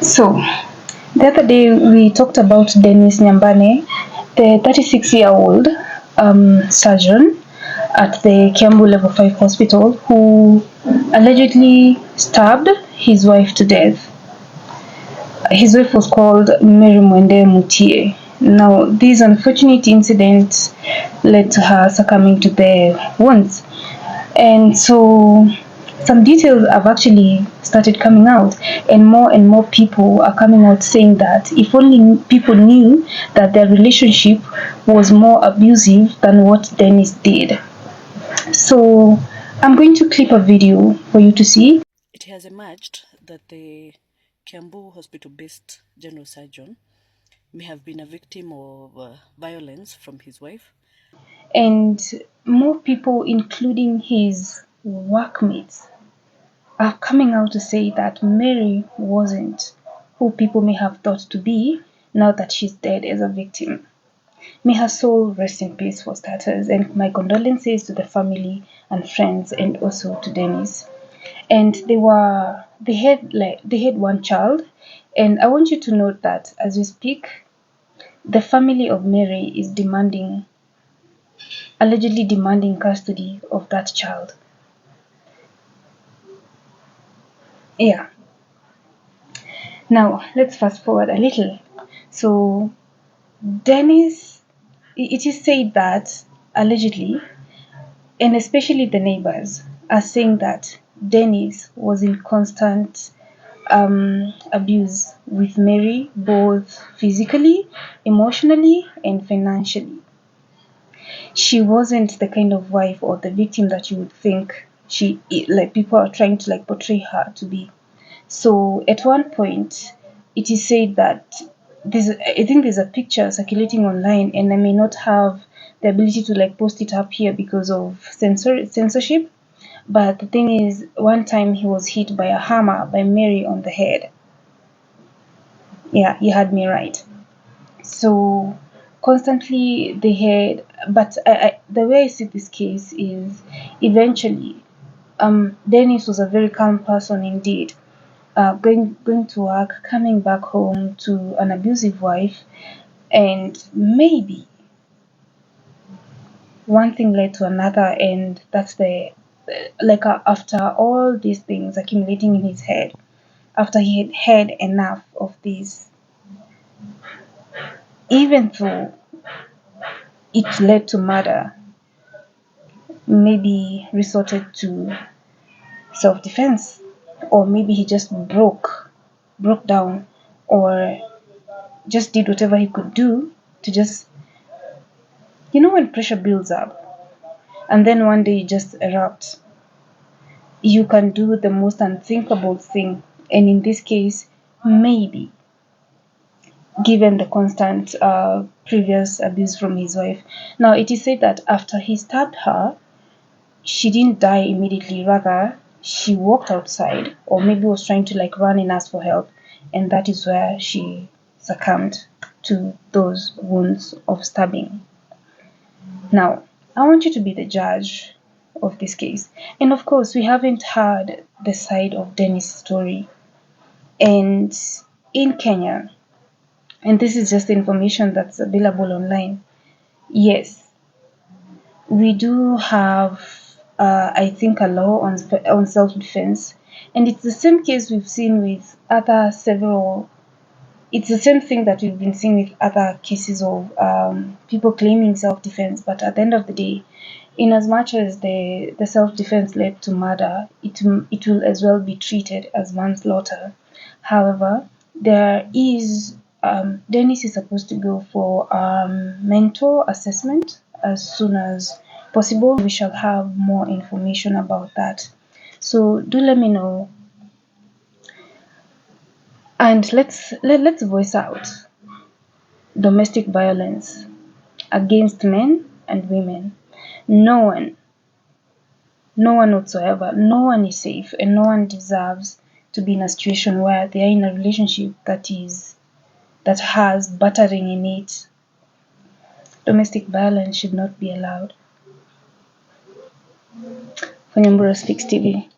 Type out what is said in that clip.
So, the other day we talked about Denis Nyambane, the 36-year-old surgeon at the Kiambu Level 5 hospital who allegedly stabbed his wife to death. His wife was called Mary Mwende Mutie. Now, this unfortunate incident led to her succumbing to the wounds. And so some details have actually started coming out, and more people are coming out saying that if only people knew that their relationship was more abusive than what Dennis did. So I'm going to clip a video for you to see. It has emerged that the Kiambu hospital-based general surgeon may have been a victim of violence from his wife. And more people, including his workmates, are coming out to say that Mary wasn't who people may have thought to be now that she's dead as a victim. May her soul rest in peace for starters, and my condolences to the family and friends, and also to Denis. And they had one child, and I want you to note that as we speak, the family of Mary is allegedly demanding custody of that child. Yeah. Now let's fast forward a little. So Dennis, it is said that allegedly, and especially the neighbors, are saying that Dennis was in constant abuse with Mary, both physically, emotionally, and financially. She wasn't the kind of wife or the victim that you would think like people are trying to like portray her to be. So at one point, it is said that I think there's a picture circulating online, and I may not have the ability to like post it up here because of censorship. But the thing is, one time he was hit by a hammer by Mary on the head. Yeah, you had me right. So constantly they had, but the way I see this case is eventually, Dennis was a very calm person indeed. Going to work, coming back home to an abusive wife, and maybe one thing led to another, and that's the after all these things accumulating in his head, after he had had enough of this, even though it led to murder, maybe resorted to self-defense, or maybe he just broke down, or just did whatever he could do to just, when pressure builds up and then one day you just erupt, you can do the most unthinkable thing. And in this case, maybe, given the constant previous abuse from his wife. Now, it is said that after he stabbed her, she didn't die immediately. Rather, she walked outside, or maybe was trying to like run and ask for help. And that is where she succumbed to those wounds of stabbing. Now, I want you to be the judge of this case. And of course, we haven't heard the side of Denis' story. And in Kenya, and this is just the information that's available online, yes, we do have, I think, a law on self-defense. And it's the same case we've seen with other several it's the same thing that we've been seeing with other cases of people claiming self-defense, but at the end of the day, in as much as the self-defense led to murder, it will as well be treated as manslaughter. However, there is Dennis is supposed to go for mental assessment as soon as possible. We shall have more information about that. So do let me know, and let's voice out domestic violence against men and women. No one, no one whatsoever, no one is safe, and no one deserves to be in a situation where they are in a relationship that has battering in it. Domestic violence should not be allowed. For Nyambane Speaks TV.